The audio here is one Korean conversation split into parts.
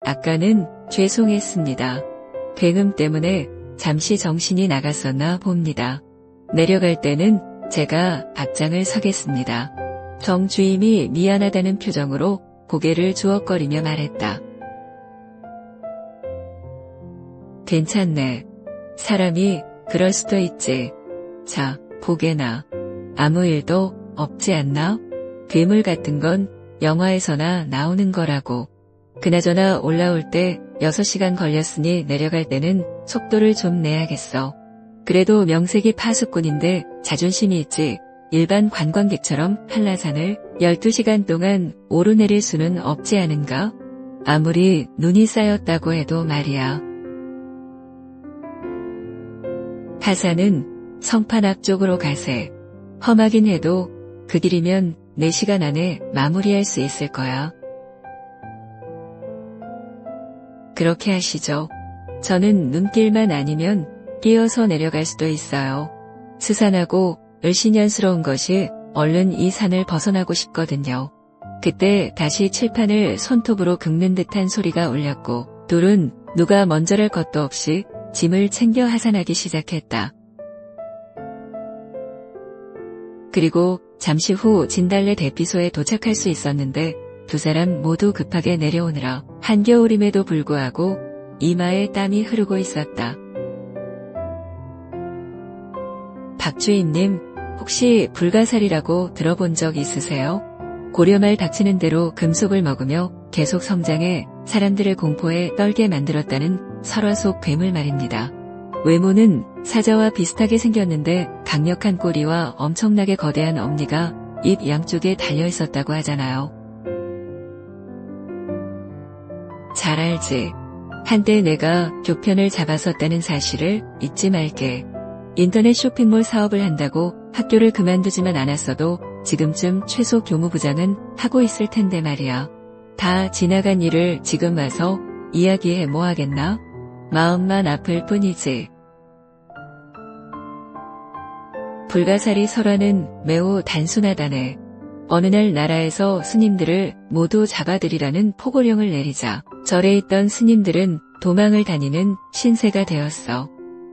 아까는 죄송했습니다. 굉음 때문에 잠시 정신이 나갔었나 봅니다. 내려갈 때는 제가 앞장을 서겠습니다. 정 주임이 미안하다는 표정으로 고개를 주걱거리며 말했다. 괜찮네. 사람이 그럴 수도 있지. 자, 보게나. 아무 일도 없지 않나? 괴물 같은 건 영화에서나 나오는 거라고. 그나저나 올라올 때 6시간 걸렸으니 내려갈 때는 속도를 좀 내야겠어. 그래도 명색이 파수꾼인데 자존심이 있지. 일반 관광객처럼 한라산을 12시간 동안 오르내릴 수는 없지 않은가? 아무리 눈이 쌓였다고 해도 말이야. 하산은 성판 앞쪽으로 가세. 험하긴 해도 그 길이면 4시간 안에 마무리할 수 있을 거야. 그렇게 하시죠. 저는 눈길만 아니면 끼어서 내려갈 수도 있어요. 스산하고 을씨년스러운 것이 얼른 이 산을 벗어나고 싶거든요. 그때 다시 칠판을 손톱으로 긁는 듯한 소리가 울렸고 둘은 누가 먼저랄 것도 없이 짐을 챙겨 하산하기 시작했다. 그리고 잠시 후 진달래 대피소에 도착할 수 있었는데 두 사람 모두 급하게 내려오느라 한겨울임에도 불구하고 이마에 땀이 흐르고 있었다. 박주임님, 혹시 불가사리라고 들어본 적 있으세요? 고려말 닥치는 대로 금속을 먹으며 계속 성장해 사람들의 공포에 떨게 만들었다는 설화 속 괴물 말입니다. 외모는 사자와 비슷하게 생겼는데 강력한 꼬리와 엄청나게 거대한 엄니가 입 양쪽에 달려 있었다고 하잖아요. 잘 알지. 한때 내가 교편을 잡았었다는 사실을 잊지 말게. 인터넷 쇼핑몰 사업을 한다고 학교를 그만두지만 않았어도 지금쯤 최소 교무부장은 하고 있을 텐데 말이야. 다 지나간 일을 지금 와서 이야기해 뭐 하겠나? 마음만 아플 뿐이지. 불가사리 설화는 매우 단순하다네. 어느 날 나라에서 스님들을 모두 잡아들이라는 포고령을 내리자 절에 있던 스님들은 도망을 다니는 신세가 되었어.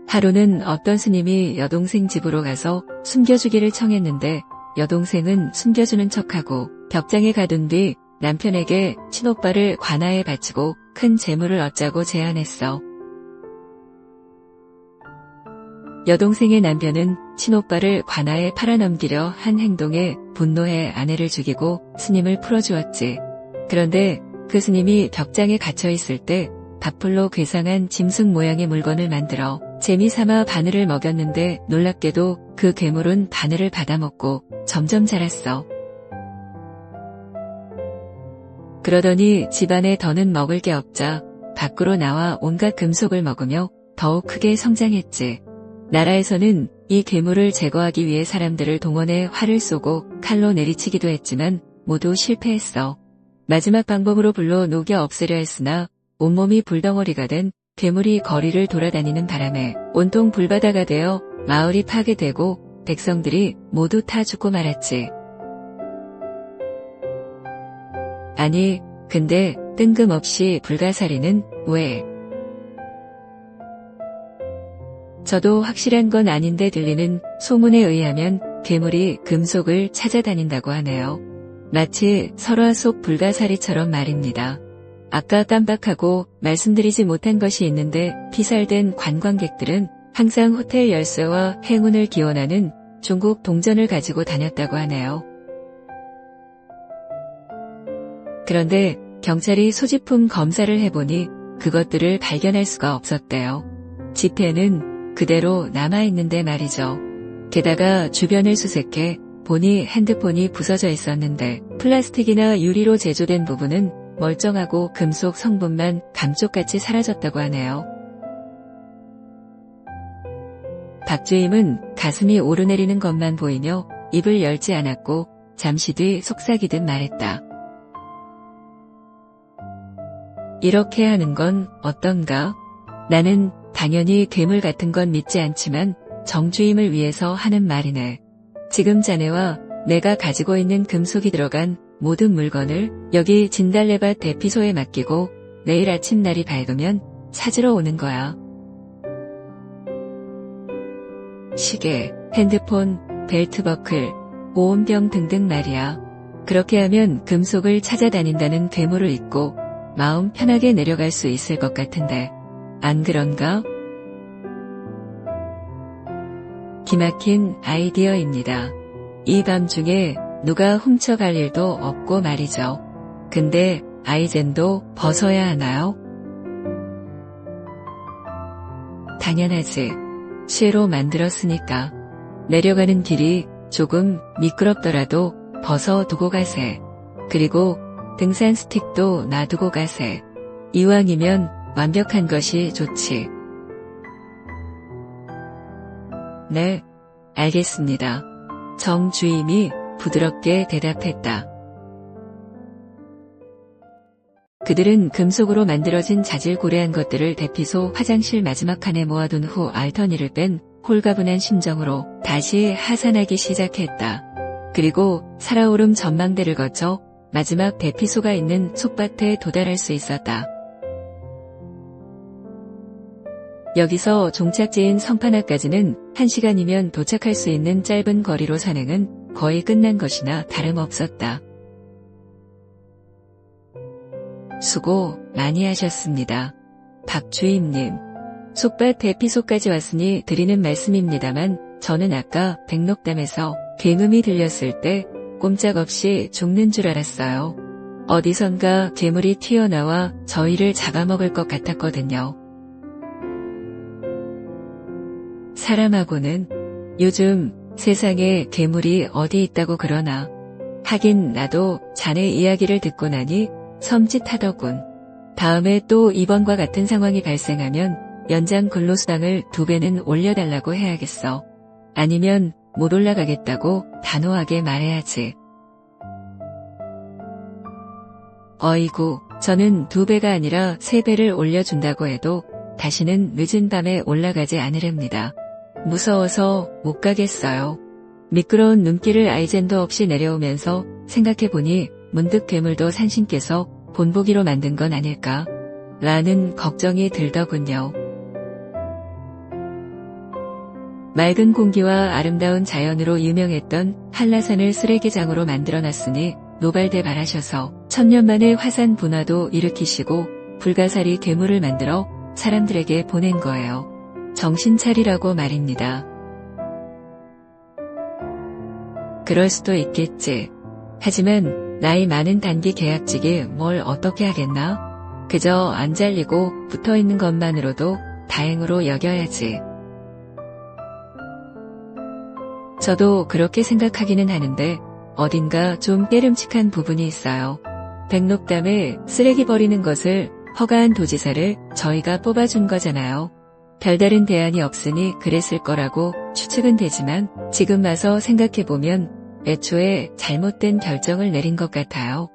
하루는 어떤 스님이 여동생 집으로 가서 숨겨주기를 청했는데 여동생은 숨겨주는 척하고 벽장에 가둔 뒤 남편에게 친오빠를 관아에 바치고 큰 재물을 얻자고 제안했어. 여동생의 남편은 친오빠를 관아에 팔아넘기려 한 행동에 분노해 아내를 죽이고 스님을 풀어주었지. 그런데 그 스님이 벽장에 갇혀있을 때 밥풀로 괴상한 짐승 모양의 물건을 만들어 재미삼아 바늘을 먹였는데 놀랍게도 그 괴물은 바늘을 받아먹고 점점 자랐어. 그러더니 집안에 더는 먹을 게 없자 밖으로 나와 온갖 금속을 먹으며 더욱 크게 성장했지. 나라에서는 이 괴물을 제거하기 위해 사람들을 동원해 활을 쏘고 칼로 내리치기도 했지만 모두 실패했어. 마지막 방법으로 불로 녹여 없애려 했으나 온몸이 불덩어리가 된 괴물이 거리를 돌아다니는 바람에 온통 불바다가 되어 마을이 파괴되고 백성들이 모두 타 죽고 말았지. 아니, 근데 뜬금없이 불가사리는 왜? 저도 확실한 건 아닌데 들리는 소문에 의하면 괴물이 금속을 찾아다닌다고 하네요. 마치 설화 속 불가사리처럼 말입니다. 아까 깜빡하고 말씀드리지 못한 것이 있는데 피살된 관광객들은 항상 호텔 열쇠와 행운을 기원하는 중국 동전을 가지고 다녔다고 하네요. 그런데 경찰이 소지품 검사를 해보니 그것들을 발견할 수가 없었대요. 지폐는 그대로 남아있는데 말이죠. 게다가 주변을 수색해 보니 핸드폰이 부서져 있었는데 플라스틱이나 유리로 제조된 부분은 멀쩡하고 금속 성분만 감쪽같이 사라졌다고 하네요. 박주임은 가슴이 오르내리는 것만 보이며 입을 열지 않았고 잠시 뒤 속삭이듯 말했다. 이렇게 하는 건 어떤가? 나는 당연히 괴물 같은 건 믿지 않지만 정주임을 위해서 하는 말이네. 지금 자네와 내가 가지고 있는 금속이 들어간 모든 물건을 여기 진달래밭 대피소에 맡기고 내일 아침 날이 밝으면 찾으러 오는 거야. 시계, 핸드폰, 벨트버클, 보온병 등등 말이야. 그렇게 하면 금속을 찾아다닌다는 괴물을 잊고 마음 편하게 내려갈 수 있을 것 같은데 안 그런가? 기막힌 아이디어입니다. 이 밤중에 누가 훔쳐갈 일도 없고 말이죠. 근데 아이젠도 벗어야 하나요? 당연하지. 쇠로 만들었으니까. 내려가는 길이 조금 미끄럽더라도 벗어두고 가세. 그리고 등산 스틱도 놔두고 가세. 이왕이면 완벽한 것이 좋지. 네, 알겠습니다. 정주임이 부드럽게 대답했다. 그들은 금속으로 만들어진 자질구레한 것들을 대피소 화장실 마지막 칸에 모아둔 후 알터니를 뺀 홀가분한 심정으로 다시 하산하기 시작했다. 그리고 살아오름 전망대를 거쳐 마지막 대피소가 있는 솥밭에 도달할 수 있었다. 여기서 종착지인 성파나까지는 1시간이면 도착할 수 있는 짧은 거리로 산행은 거의 끝난 것이나 다름없었다. 수고 많이 하셨습니다. 박 주임님. 솥밭 대피소까지 왔으니 드리는 말씀입니다만 저는 아까 백록담에서 굉음이 들렸을 때 꼼짝없이 죽는 줄 알았어요. 어디선가 괴물이 튀어나와 저희를 잡아먹을 것 같았거든요. 사람하고는 요즘 세상에 괴물이 어디 있다고 그러나. 하긴 나도 자네 이야기를 듣고 나니 섬찟하더군. 다음에 또 이번과 같은 상황이 발생하면 연장 근로수당을 2배는 올려달라고 해야겠어. 아니면 못 올라가겠다고 단호하게 말해야지. 어이구, 저는 2배가 아니라 3배를 올려준다고 해도 다시는 늦은 밤에 올라가지 않으렵니다. 무서워서 못 가겠어요. 미끄러운 눈길을 아이젠도 없이 내려오면서 생각해보니 문득 괴물도 산신께서 본보기로 만든 건 아닐까? 라는 걱정이 들더군요. 맑은 공기와 아름다운 자연으로 유명했던 한라산을 쓰레기장으로 만들어놨으니 노발대발하셔서 천년 만에 화산 분화도 일으키시고 불가사리 괴물을 만들어 사람들에게 보낸 거예요. 정신 차리라고 말입니다. 그럴 수도 있겠지. 하지만 나이 많은 단기 계약직이 뭘 어떻게 하겠나? 그저 안 잘리고 붙어있는 것만으로도 다행으로 여겨야지. 저도 그렇게 생각하기는 하는데 어딘가 좀 깨름칙한 부분이 있어요. 백록담에 쓰레기 버리는 것을 허가한 도지사를 저희가 뽑아준 거잖아요. 별다른 대안이 없으니 그랬을 거라고 추측은 되지만 지금 와서 생각해보면 애초에 잘못된 결정을 내린 것 같아요.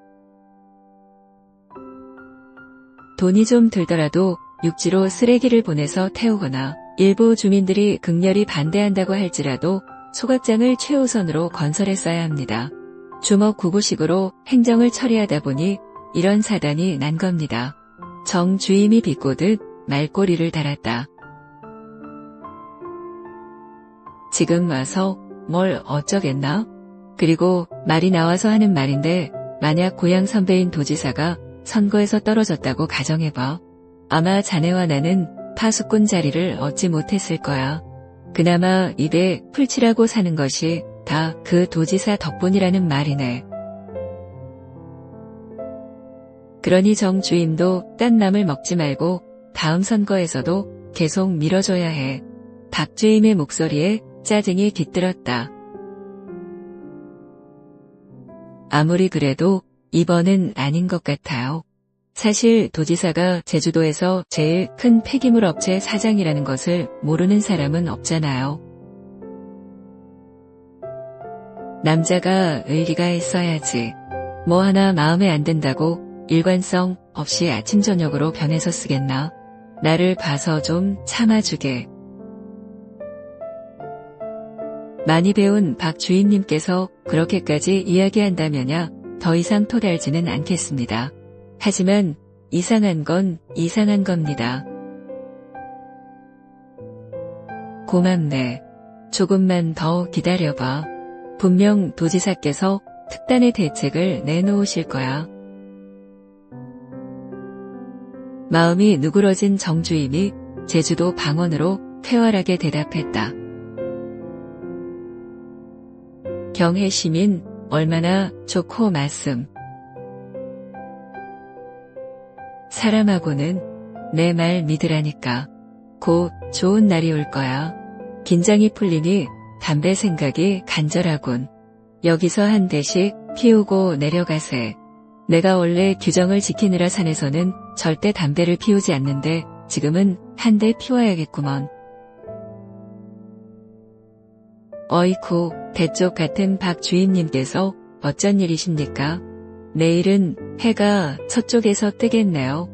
돈이 좀 들더라도 육지로 쓰레기를 보내서 태우거나 일부 주민들이 극렬히 반대한다고 할지라도 소각장을 최우선으로 건설했어야 합니다. 주먹구구식으로 행정을 처리하다 보니 이런 사단이 난 겁니다. 정 주임이 비꼬듯 말꼬리를 달았다. 지금 와서 뭘 어쩌겠나? 그리고 말이 나와서 하는 말인데 만약 고향 선배인 도지사가 선거에서 떨어졌다고 가정해봐. 아마 자네와 나는 파수꾼 자리를 얻지 못했을 거야. 그나마 입에 풀칠하고 사는 것이 다 그 도지사 덕분이라는 말이네. 그러니 정 주임도 딴 남을 먹지 말고 다음 선거에서도 계속 밀어줘야 해. 박 주임의 목소리에 짜증이 깃들었다. 아무리 그래도 이번은 아닌 것 같아요. 사실 도지사가 제주도에서 제일 큰 폐기물 업체 사장이라는 것을 모르는 사람은 없잖아요. 남자가 의리가 있어야지. 뭐 하나 마음에 안 든다고 일관성 없이 아침 저녁으로 변해서 쓰겠나. 나를 봐서 좀 참아주게. 많이 배운 박 주임님께서 그렇게까지 이야기한다면야 더 이상 토달지는 않겠습니다. 하지만 이상한 건 이상한 겁니다. 고맙네. 조금만 더 기다려봐. 분명 도지사께서 특단의 대책을 내놓으실 거야. 마음이 누그러진 정주임이 제주도 방언으로 쾌활하게 대답했다. 경해 시민 얼마나 좋고 말씀. 사람하고는 내 말 믿으라니까. 곧 좋은 날이 올 거야. 긴장이 풀리니 담배 생각이 간절하군. 여기서 한 대씩 피우고 내려가세. 내가 원래 규정을 지키느라 산에서는 절대 담배를 피우지 않는데 지금은 한 대 피워야겠구먼. 어이쿠, 대쪽 같은 박 주임님께서 어쩐 일이십니까? 내일은 해가 서쪽에서 뜨겠네요.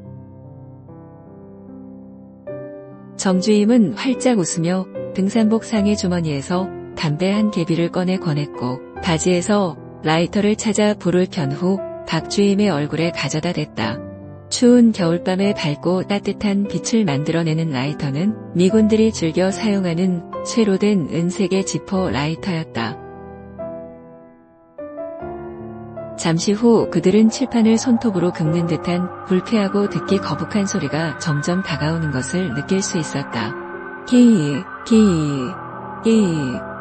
정주임은 활짝 웃으며 등산복 상의 주머니에서 담배 한 개비를 꺼내 권했고 바지에서 라이터를 찾아 불을 켠 후 박주임의 얼굴에 가져다 댔다. 추운 겨울밤에 밝고 따뜻한 빛을 만들어내는 라이터는 미군들이 즐겨 사용하는 쇠로 된 은색의 지퍼 라이터였다. 잠시 후 그들은 칠판을 손톱으로 긁는 듯한 불쾌하고 듣기 거북한 소리가 점점 다가오는 것을 느낄 수 있었다. 끼익, 끼익, 끼익.